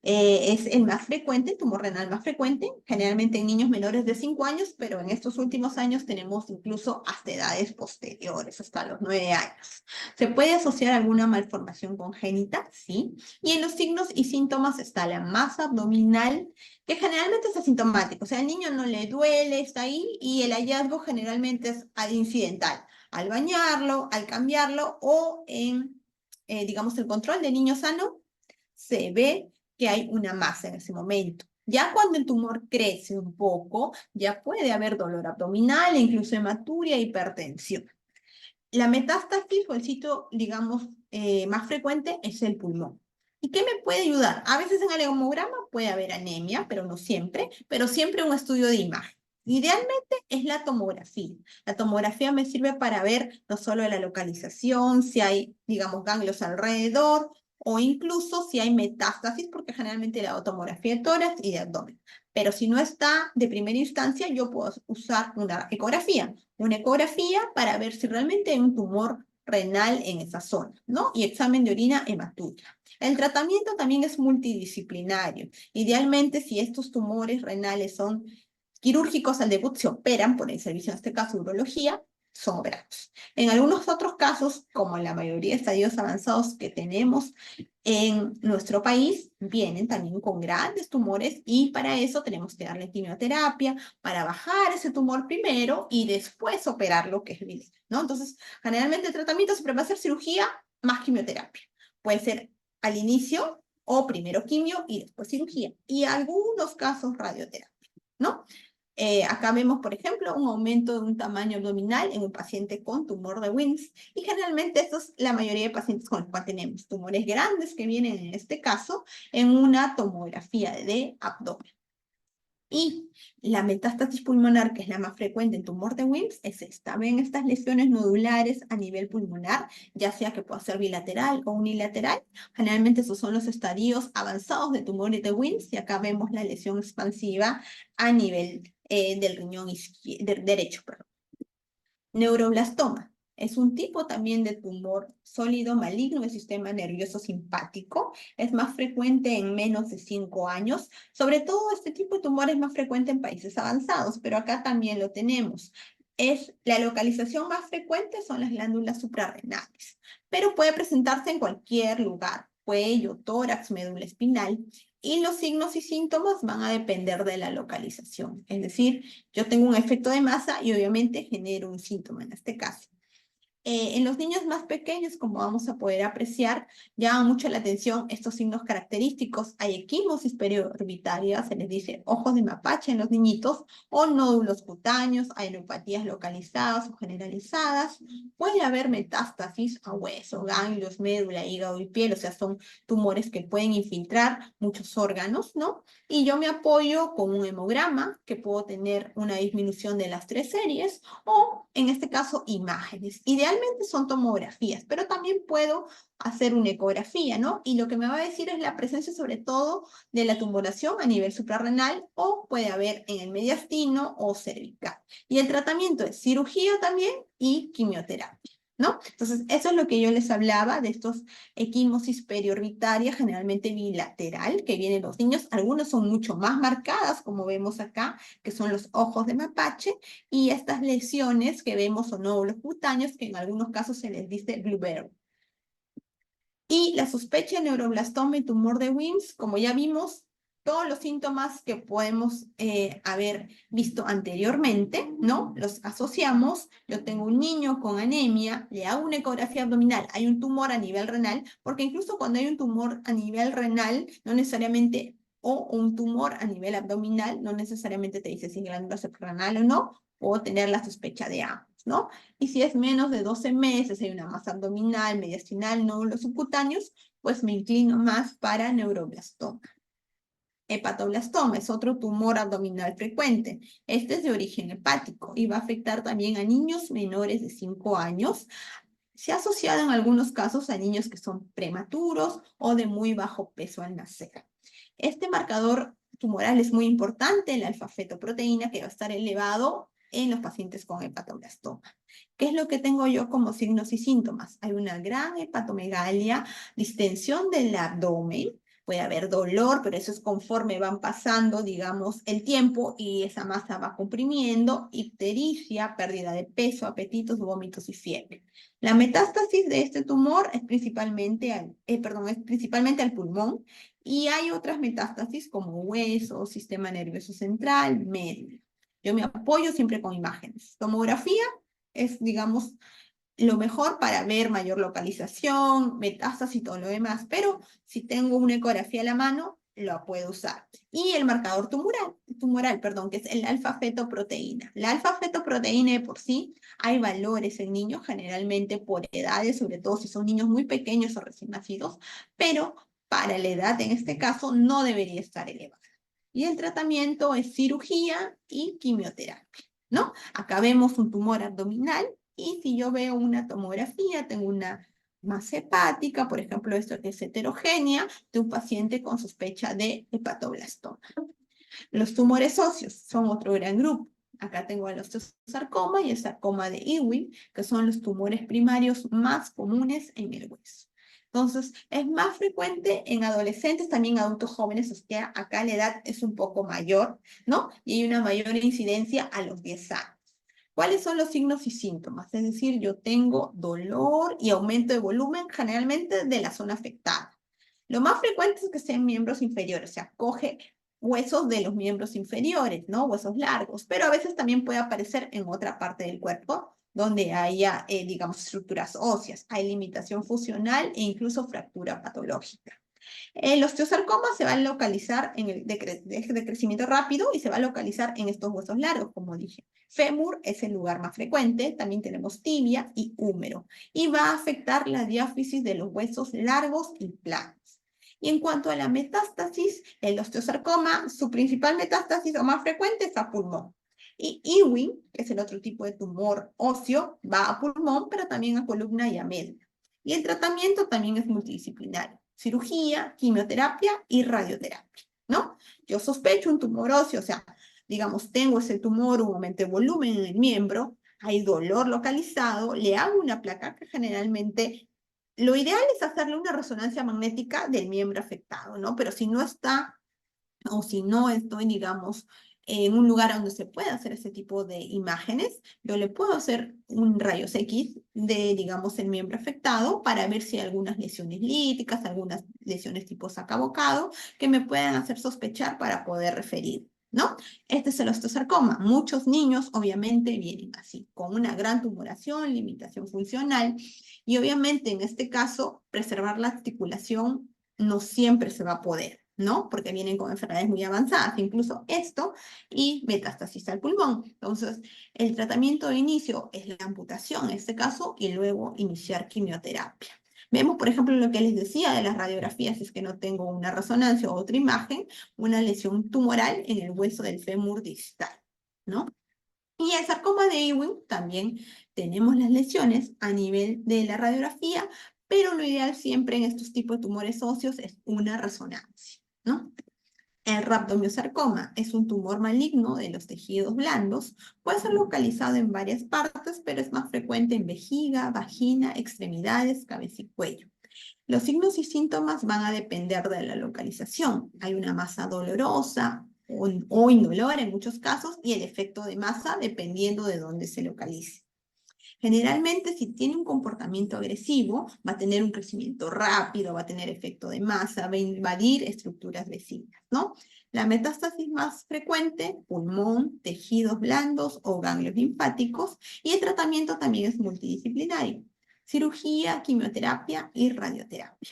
Es el más frecuente, el tumor renal más frecuente, generalmente en niños menores de 5 años, pero en estos últimos años tenemos incluso hasta edades posteriores, hasta los 9 años. ¿Se puede asociar a alguna malformación congénita? Sí. Y en los signos y síntomas está la masa abdominal, que generalmente es asintomático, o sea, al niño no le duele, está ahí, y el hallazgo generalmente es incidental, al bañarlo, al cambiarlo, o en, digamos, el control de niño sano, se ve que hay una masa en ese momento. Ya cuando el tumor crece un poco, ya puede haber dolor abdominal, incluso hematuria, hipertensión. La metástasis o el sitio, digamos, más frecuente es el pulmón. ¿Y qué me puede ayudar? A veces en el hemograma puede haber anemia, pero siempre un estudio de imagen. Idealmente es la tomografía. La tomografía me sirve para ver no solo la localización, si hay, digamos, ganglios alrededor, o incluso si hay metástasis, porque generalmente le hago tomografía de tórax y de abdomen. Pero si no está de primera instancia, yo puedo usar una ecografía para ver si realmente hay un tumor renal en esa zona, ¿no? Y examen de orina, hematuria. El tratamiento también es multidisciplinario. Idealmente, si estos tumores renales son quirúrgicos, al debut se operan por el servicio, en este caso urología, son operados. En algunos otros casos, como en la mayoría de estadios avanzados que tenemos en nuestro país, vienen también con grandes tumores, y para eso tenemos que darle quimioterapia para bajar ese tumor primero y después operar lo que es el, ¿no? Entonces, generalmente el tratamiento siempre va a ser cirugía más quimioterapia. Puede ser al inicio o primero quimio y después cirugía, y algunos casos radioterapia, ¿no? Acá vemos, por ejemplo, un aumento de un tamaño abdominal en un paciente con tumor de Wilms, y generalmente esto es la mayoría de pacientes con los cuales tenemos tumores grandes que vienen, en este caso, en una tomografía de abdomen. Y la metástasis pulmonar, que es la más frecuente en tumor de Wilms, es esta. Ven estas lesiones nodulares a nivel pulmonar, ya sea que pueda ser bilateral o unilateral. Generalmente esos son los estadios avanzados de tumores de Wilms, y acá vemos la lesión expansiva a nivel del riñón derecho. Perdón. Neuroblastoma. Es un tipo también de tumor sólido maligno del sistema nervioso simpático. Es más frecuente en menos de 5 años. Sobre todo este tipo de tumor es más frecuente en países avanzados, pero acá también lo tenemos. La localización más frecuente son las glándulas suprarrenales, pero puede presentarse en cualquier lugar: cuello, tórax, médula espinal. Y los signos y síntomas van a depender de la localización. Es decir, yo tengo un efecto de masa y obviamente genero un síntoma en este caso. En los niños más pequeños, como vamos a poder apreciar, llama mucho la atención estos signos característicos. Hay equimosis periorbitaria, se les dice ojos de mapache en los niñitos, o nódulos cutáneos, hay neuropatías localizadas o generalizadas. Puede haber metástasis a hueso, ganglios, médula, hígado y piel, o sea, son tumores que pueden infiltrar muchos órganos, ¿no? Y yo me apoyo con un hemograma, que puedo tener una disminución de las 3 series, o en este caso imágenes. Idealmente son tomografías, pero también puedo hacer una ecografía, ¿no? Y lo que me va a decir es la presencia sobre todo de la tumoración a nivel suprarrenal, o puede haber en el mediastino o cervical. Y el tratamiento es cirugía también y quimioterapia, ¿no? Entonces, eso es lo que yo les hablaba de estos equimosis periorbitaria, generalmente bilateral, que vienen los niños. Algunos son mucho más marcadas, como vemos acá, que son los ojos de mapache, y estas lesiones que vemos son nódulos cutáneos, que en algunos casos se les dice blueberry. Y la sospecha de neuroblastoma y tumor de Wilms, como ya vimos, todos los síntomas que podemos haber visto anteriormente, ¿no? Los asociamos. Yo tengo un niño con anemia, le hago una ecografía abdominal, hay un tumor a nivel renal, porque incluso cuando hay un tumor a nivel renal, no necesariamente, o un tumor a nivel abdominal, no necesariamente te dice si es glándula suprarrenal o no, o tener la sospecha de ambos, ¿no? Y si es menos de 12 meses, hay una masa abdominal, mediastinal, nódulos subcutáneos, pues me inclino más para neuroblastoma. Hepatoblastoma es otro tumor abdominal frecuente. Este es de origen hepático y va a afectar también a niños menores de 5 años. Se ha asociado en algunos casos a niños que son prematuros o de muy bajo peso al nacer. Este marcador tumoral es muy importante, la alfa-fetoproteína, que va a estar elevado en los pacientes con hepatoblastoma. ¿Qué es lo que tengo yo como signos y síntomas? Hay una gran hepatomegalia, distensión del abdomen, puede haber dolor, pero eso es conforme van pasando, digamos, el tiempo y esa masa va comprimiendo, ictericia, pérdida de peso, apetitos, vómitos y fiebre. La metástasis de este tumor es principalmente al pulmón y hay otras metástasis como hueso, sistema nervioso central, médula. Yo me apoyo siempre con imágenes. Tomografía es, digamos, lo mejor para ver mayor localización, metástasis y todo lo demás, pero si tengo una ecografía a la mano, lo puedo usar. Y el marcador tumoral, que es el alfa-fetoproteína. La alfa-fetoproteína de por sí, hay valores en niños, generalmente por edades, sobre todo si son niños muy pequeños o recién nacidos, pero para la edad, en este caso, no debería estar elevada. Y el tratamiento es cirugía y quimioterapia, ¿no? Acá vemos un tumor abdominal y si yo veo una tomografía, tengo una masa hepática, por ejemplo, esto que es heterogénea, de un paciente con sospecha de hepatoblastoma. Los tumores óseos son otro gran grupo. Acá tengo el osteosarcoma y el sarcoma de Ewing, que son los tumores primarios más comunes en el hueso. Entonces, es más frecuente en adolescentes, también adultos jóvenes, o sea, acá la edad es un poco mayor, ¿no? Y hay una mayor incidencia a los 10 años. ¿Cuáles son los signos y síntomas? Es decir, yo tengo dolor y aumento de volumen, generalmente de la zona afectada. Lo más frecuente es que sean miembros inferiores, o sea, coge huesos de los miembros inferiores, ¿no? Huesos largos, pero a veces también puede aparecer en otra parte del cuerpo donde haya, digamos, estructuras óseas. Hay limitación funcional e incluso fractura patológica. El osteosarcoma se va a localizar en el de crecimiento rápido y se va a localizar en estos huesos largos, como dije. Fémur es el lugar más frecuente, también tenemos tibia y húmero, y va a afectar la diáfisis de los huesos largos y planos. Y en cuanto a la metástasis, el osteosarcoma, su principal metástasis o más frecuente es a pulmón. Y Ewing, que es el otro tipo de tumor óseo, va a pulmón, pero también a columna y a médula. Y el tratamiento también es multidisciplinario. Cirugía, quimioterapia y radioterapia, ¿no? Yo sospecho un tumor óseo, o sea, digamos, tengo ese tumor, un aumento de volumen en el miembro, hay dolor localizado, le hago una placa que generalmente, lo ideal es hacerle una resonancia magnética del miembro afectado, ¿no? Pero si no está, o si no estoy, digamos, en un lugar donde se pueda hacer ese tipo de imágenes, yo le puedo hacer un rayos X de, digamos, el miembro afectado para ver si hay algunas lesiones líticas, algunas lesiones tipo sacabocado, que me puedan hacer sospechar para poder referir, ¿no? Este es el osteosarcoma. Muchos niños, obviamente, vienen así, con una gran tumoración, limitación funcional, y obviamente en este caso, preservar la articulación no siempre se va a poder, ¿no? Porque vienen con enfermedades muy avanzadas, incluso esto, y metástasis al pulmón. Entonces, el tratamiento de inicio es la amputación en este caso y luego iniciar quimioterapia. Vemos, por ejemplo, lo que les decía de las radiografías, es que no tengo una resonancia o otra imagen, una lesión tumoral en el hueso del fémur distal, ¿no? Y el sarcoma de Ewing también tenemos las lesiones a nivel de la radiografía, pero lo ideal siempre en estos tipos de tumores óseos es una resonancia, ¿no? El rhabdomyosarcoma es un tumor maligno de los tejidos blandos. Puede ser localizado en varias partes, pero es más frecuente en vejiga, vagina, extremidades, cabeza y cuello. Los signos y síntomas van a depender de la localización. Hay una masa dolorosa o indolora en muchos casos y el efecto de masa dependiendo de dónde se localice. Generalmente, si tiene un comportamiento agresivo, va a tener un crecimiento rápido, va a tener efecto de masa, va a invadir estructuras vecinas, ¿no? La metástasis más frecuente, pulmón, tejidos blandos o ganglios linfáticos, y el tratamiento también es multidisciplinario: cirugía, quimioterapia y radioterapia.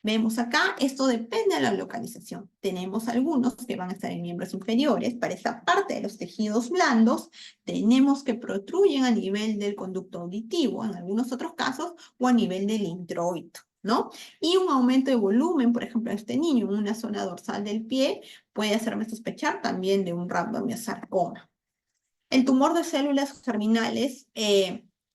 Vemos acá, esto depende de la localización. Tenemos algunos que van a estar en miembros inferiores. Para esa parte de los tejidos blandos, tenemos que protruyen a nivel del conducto auditivo, en algunos otros casos, o a nivel del introito, ¿no? Y un aumento de volumen, por ejemplo, en este niño, en una zona dorsal del pie, puede hacerme sospechar también de un rhabdomyosarcoma. El tumor de células germinales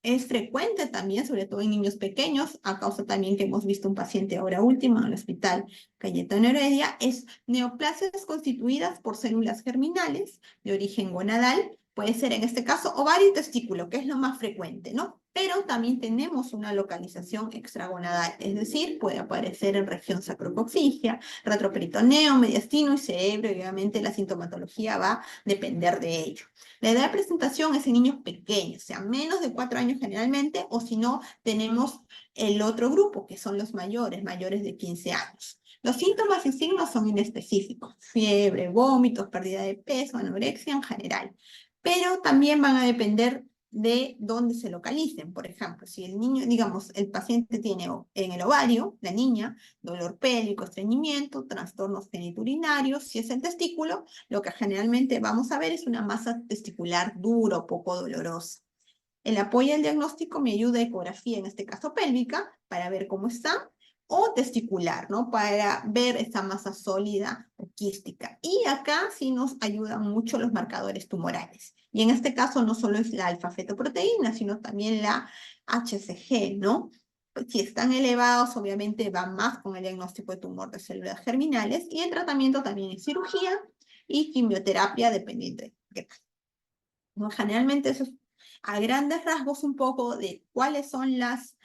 es frecuente también, sobre todo en niños pequeños, a causa también que hemos visto un paciente ahora último en el hospital Cayetano Heredia. Es neoplasias constituidas por células germinales de origen gonadal. Puede ser en este caso ovario y testículo, que es lo más frecuente, ¿no? Pero también tenemos una localización extragonadal, es decir, puede aparecer en región sacrocoxigia, retroperitoneo, mediastino y cerebro, y obviamente la sintomatología va a depender de ello. La edad de presentación es en niños pequeños, o sea, menos de 4 años generalmente, o si no, tenemos el otro grupo, que son los mayores, mayores de 15 años. Los síntomas y signos son inespecíficos: fiebre, vómitos, pérdida de peso, anorexia en general. Pero también van a depender de dónde se localicen. Por ejemplo, si el niño, digamos, el paciente tiene en el ovario, la niña, dolor pélvico, estreñimiento, trastornos geniturinarios. Si es el testículo, lo que generalmente vamos a ver es una masa testicular dura o poco dolorosa. El apoyo al diagnóstico me ayuda a ecografía, en este caso pélvica, para ver cómo está, o testicular, ¿no? Para ver esta masa sólida o quística. Y acá sí nos ayudan mucho los marcadores tumorales. Y en este caso no solo es la alfa-fetoproteína, sino también la HCG, ¿no? Si están elevados, obviamente va más con el diagnóstico de tumor de células germinales, y el tratamiento también es cirugía y quimioterapia, dependiendo de qué tal. ¿No? Generalmente eso es a grandes rasgos un poco de cuáles son las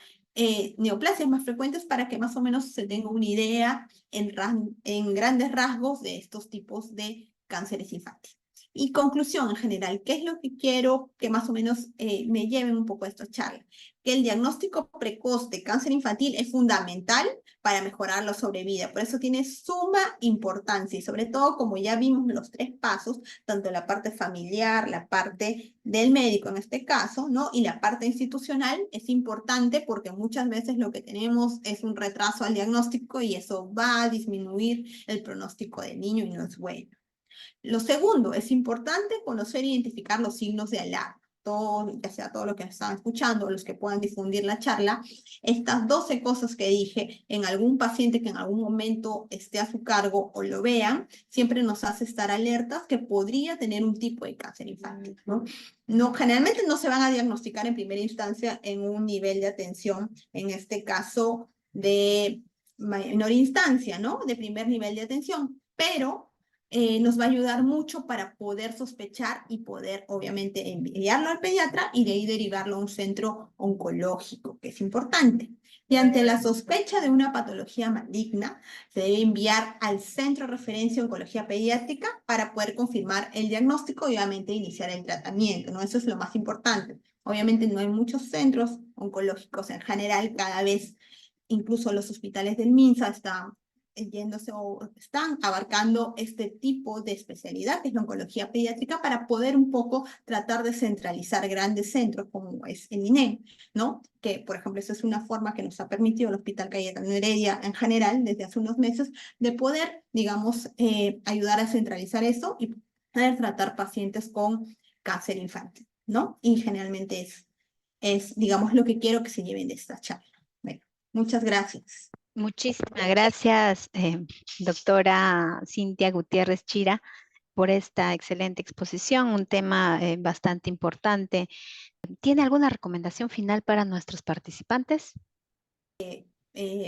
neoplasias más frecuentes, para que más o menos se tenga una idea en grandes rasgos de estos tipos de cánceres infantiles. Y conclusión en general, ¿qué es lo que quiero que más o menos me lleven un poco a esta charla? Que el diagnóstico precoz de cáncer infantil es fundamental para mejorar la sobrevida. Por eso tiene suma importancia, y sobre todo, como ya vimos los 3 pasos, tanto la parte familiar, la parte del médico en este caso, ¿no? Y la parte institucional es importante, porque muchas veces lo que tenemos es un retraso al diagnóstico, y eso va a disminuir el pronóstico del niño y no es bueno. Lo segundo, es importante conocer e identificar los signos de alarma. Todo, ya sea todo lo que están escuchando o los que puedan difundir la charla, estas 12 cosas que dije en algún paciente que en algún momento esté a su cargo o lo vean, siempre nos hace estar alertas que podría tener un tipo de cáncer infantil, ¿no? No, generalmente no se van a diagnosticar en primera instancia en un nivel de atención, en este caso de menor instancia, ¿no? De primer nivel de atención, pero nos va a ayudar mucho para poder sospechar y poder, obviamente, enviarlo al pediatra, y de ahí derivarlo a un centro oncológico, que es importante. Y ante la sospecha de una patología maligna, se debe enviar al Centro de Referencia de Oncología Pediátrica para poder confirmar el diagnóstico y, obviamente, iniciar el tratamiento, ¿no? Eso es lo más importante. Obviamente no hay muchos centros oncológicos en general, cada vez incluso los hospitales del MINSA están yéndose o están abarcando este tipo de especialidad, que es la oncología pediátrica, para poder un poco tratar de centralizar grandes centros como es el INEM, ¿no? Que, por ejemplo, esa es una forma que nos ha permitido el Hospital Cayetano Heredia en general desde hace unos meses, de poder, digamos, ayudar a centralizar eso y poder tratar pacientes con cáncer infantil, ¿no? Y generalmente digamos, lo que quiero que se lleven de esta charla. Bueno, muchas gracias. Muchísimas gracias, doctora Cintia Gutiérrez Chira, por esta excelente exposición, un tema bastante importante. ¿Tiene alguna recomendación final para nuestros participantes?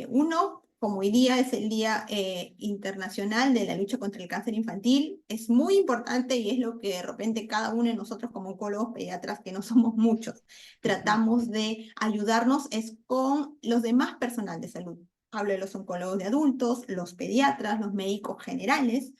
Uno, como hoy día es el Día Internacional de la Lucha contra el Cáncer Infantil, es muy importante, y es lo que de repente cada uno de nosotros como oncólogos pediatras, que no somos muchos, tratamos de ayudarnos es con los demás personal de salud. Hablo de los oncólogos de adultos, los pediatras, los médicos generales,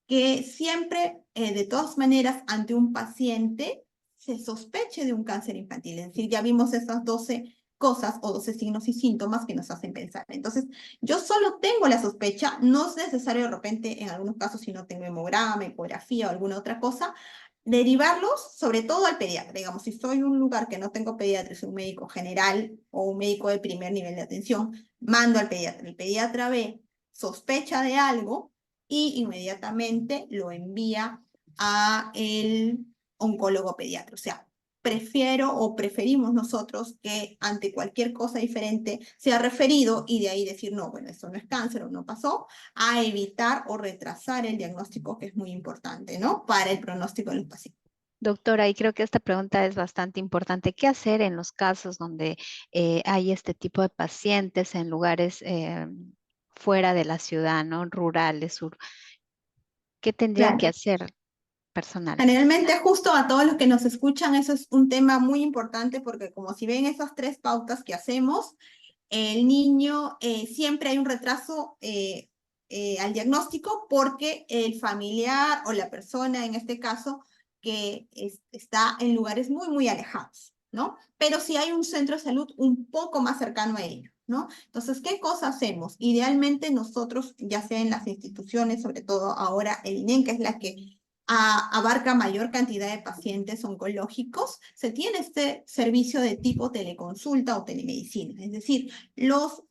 que siempre, de todas maneras, ante un paciente, se sospeche de un cáncer infantil. Es decir, ya vimos esas 12 cosas o 12 signos y síntomas que nos hacen pensar. Entonces, yo solo tengo la sospecha, no es necesario de repente, en algunos casos, si no tengo hemograma, ecografía o alguna otra cosa, derivarlos sobre todo al pediatra. Digamos, si soy un lugar que no tengo pediatra, es un médico general o un médico de primer nivel de atención, mando al pediatra. El pediatra ve, sospecha de algo y inmediatamente lo envía a el oncólogo pediatra. O sea, prefiero o preferimos nosotros que ante cualquier cosa diferente sea referido y de ahí decir, no, bueno, esto no es cáncer o no pasó, a evitar o retrasar el diagnóstico, que es muy importante, ¿no? Para el pronóstico de los pacientes. Doctora, y creo que esta pregunta es bastante importante. ¿Qué hacer en los casos donde hay este tipo de pacientes en lugares fuera de la ciudad, ¿no? Rurales, ¿qué tendrían que Claro. hacer personal? Generalmente, justo a todos los que nos escuchan, eso es un tema muy importante porque como si ven esas tres pautas que hacemos, el niño siempre hay un retraso al diagnóstico porque el familiar o la persona, en este caso, que está en lugares muy, muy alejados, ¿no? Pero si hay un centro de salud un poco más cercano a ellos, ¿no? Entonces, ¿qué cosa hacemos? Idealmente nosotros, ya sea en las instituciones, sobre todo ahora el INEM, que es la que abarca mayor cantidad de pacientes oncológicos, se tiene este servicio de tipo teleconsulta o telemedicina. Es decir, los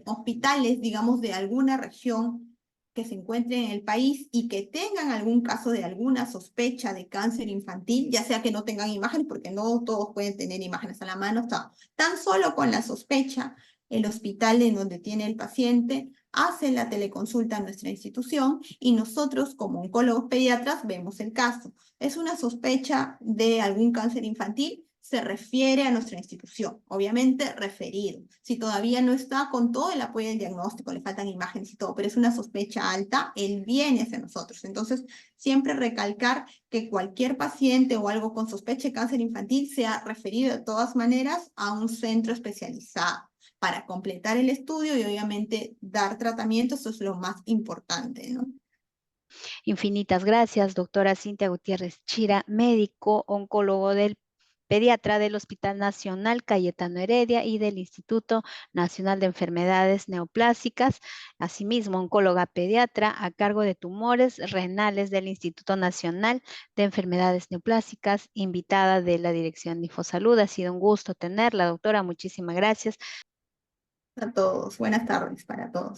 hospitales, digamos, de alguna región que se encuentren en el país y que tengan algún caso de alguna sospecha de cáncer infantil, ya sea que no tengan imágenes, porque no todos pueden tener imágenes a la mano, está tan solo con la sospecha, el hospital en donde tiene el paciente hace la teleconsulta a nuestra institución y nosotros como oncólogos pediatras vemos el caso. Es una sospecha de algún cáncer infantil, se refiere a nuestra institución, obviamente referido. Si todavía no está con todo el apoyo del diagnóstico, le faltan imágenes y todo, pero es una sospecha alta, él viene hacia nosotros. Entonces, siempre recalcar que cualquier paciente o algo con sospecha de cáncer infantil sea referido de todas maneras a un centro especializado para completar el estudio y obviamente dar tratamiento, eso es lo más importante, ¿no? Infinitas gracias, doctora Cintia Gutiérrez Chira, médico oncólogo del pediatra del Hospital Nacional Cayetano Heredia y del Instituto Nacional de Enfermedades Neoplásicas, asimismo oncóloga pediatra a cargo de tumores renales del Instituto Nacional de Enfermedades Neoplásicas, invitada de la Dirección de Infosalud. Ha sido un gusto tenerla, doctora, muchísimas gracias. A todos, buenas tardes para todos.